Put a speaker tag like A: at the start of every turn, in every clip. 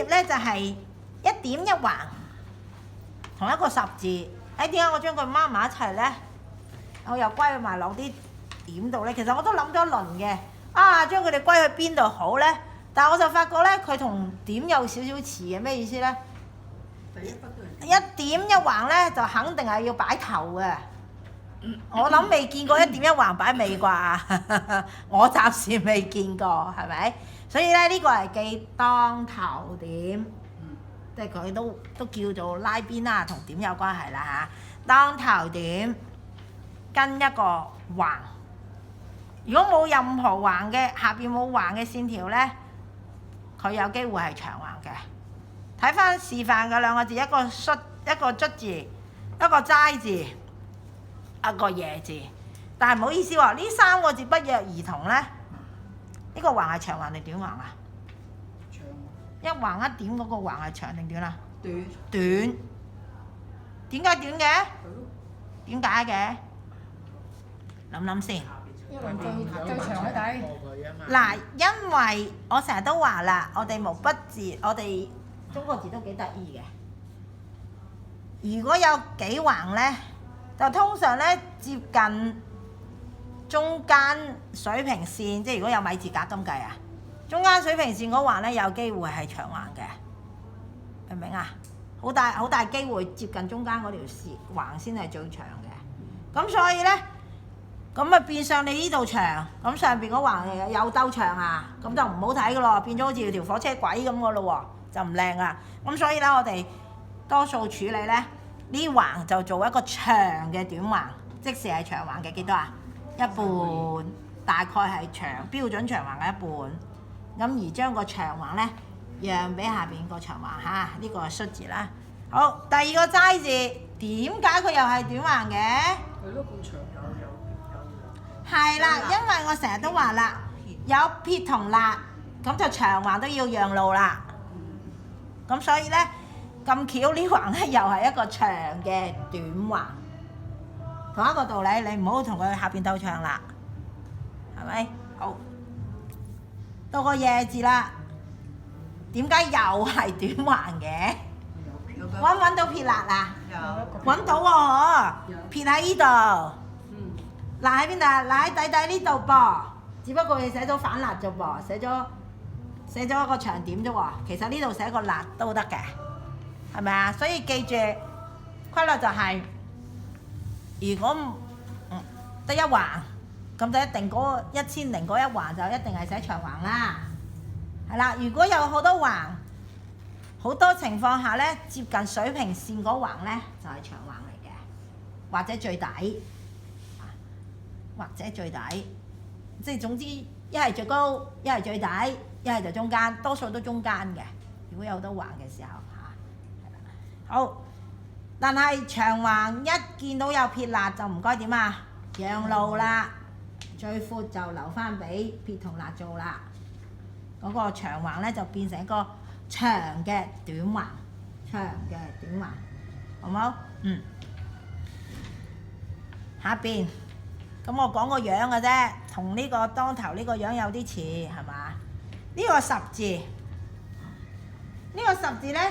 A: 頁咧就係一點一橫，同一個十字。點解我將佢孖埋一齊咧？我又歸埋落啲點度咧。其實我都諗咗一輪嘅，將佢哋歸去邊度好咧？但係我就發覺咧，佢同點有少少似嘅，咩意思咧？一點一橫咧，就肯定係要擺頭嘅。我諗未見過一點一橫擺尾啩，我暫時未見過，係咪？所以咧呢個係記當頭點，即係佢都叫做拉邊啦，同點有關係啦嚇。當頭點跟一個橫，如果冇任何橫嘅，下邊冇橫嘅線條咧，佢有機會係長橫嘅。睇翻示範嘅兩個字，一個卒一個卒字，一個齋字，一個夜字。但係唔好意思喎，呢三個字不約而同咧。呢個橫係長橫定短橫啊？長。一橫一點嗰個橫係長定短啊？短。短。點解短嘅？點解嘅？諗諗先。
B: 因為最長嘅底。
A: 嗱，因為我成日都話啦，我哋毛筆字，我哋中國字都幾得意嘅。如果有幾橫咧，就通常咧接近中間水平線，即係如果有米字格咁計啊，中間水平線嗰橫咧有機會係長橫嘅，明唔明啊？好大機會接近中間嗰條線橫先係最長嘅。咁所以咧，咁啊變相你呢度長，咁上邊嗰橫又兜長啊，咁就唔好睇噶咯，變咗好似條火車軌咁個咯喎，就唔靚啊。咁所以咧，我哋多數處理咧呢橫就做一個長嘅短橫，即時係長橫嘅幾多啊？一半，大概係標準長橫嘅一半。咁而將個長橫咧讓俾下邊個長橫嚇，呢個係卒字啦。好，第二個齋字，點解佢又係短橫嘅？
B: 係咯，咁長有。
A: 係啦，因為我成日都話啦，有撇同捺，咁就長橫都要讓路啦。咁所以咧，咁巧呢橫咧又係一個長嘅短橫。同一個道理，你唔好同佢下邊鬥長啦，係咪？好，到個夜字啦，點解又係短橫嘅？揾唔揾到撇捺啊？揾到喎，撇喺呢度，捺喺邊度啊？捺喺底呢度噃，只不過你寫咗反捺啫噃，寫咗一個長點啫喎，其實呢度寫個捺都得嘅，係咪啊？所以記住規律就係。如果得一橫，咁就一定嗰1000嗰一橫就一定係寫長橫啦。係啦，如果有好多橫，好多情況下咧，接近水平線嗰橫咧就係長橫嚟嘅，或者最底，即係總之一係最高，一係最底，一係就中間，多數都中間嘅。如果有好多橫嘅時候嚇，係啦，好。但係長橫一見到有撇捺就唔該點啊？讓路啦，最闊就留翻俾撇同捺做啦。嗰個長橫咧就變成一個長嘅短橫，好冇？下邊咁我講個樣嘅啫，同呢個當頭呢個樣有啲似係嘛？呢個十字，咧。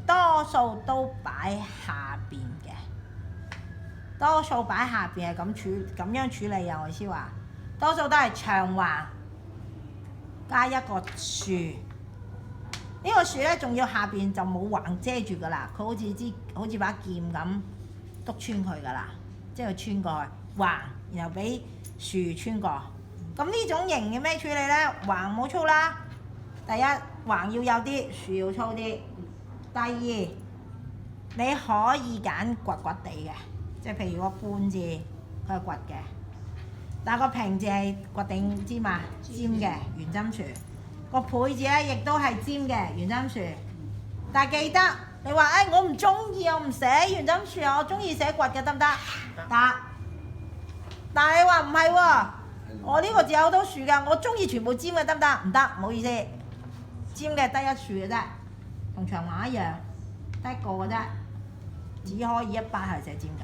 A: 多數都擺下邊嘅，多數擺下邊係咁樣處理啊！我意思話，多數都係長橫加一個豎，呢個豎咧仲要下邊就冇橫遮住噶啦，佢好似把劍咁篤穿佢噶啦，即係穿過去橫，然後俾豎穿過。咁呢種型嘅咩處理咧？橫冇粗啦，第一橫要有啲，豎要粗啲。第二，你可以揀掘掘地嘅，即係譬如個半字佢係掘嘅，但係個平字係掘定尖啊，尖嘅圓針豎。個倍字咧亦都係尖嘅圓針豎。但係記得你話我唔中意，我唔寫圓針豎啊，我中意寫掘嘅得唔得？得。但係你話唔係喎，我呢個字有好多豎㗎，我中意全部尖嘅得唔得？唔得，唔好意思，尖嘅得一豎嘅啫。同長橫一樣，得一個嘅啫，只可以一筆係寫尖嘅。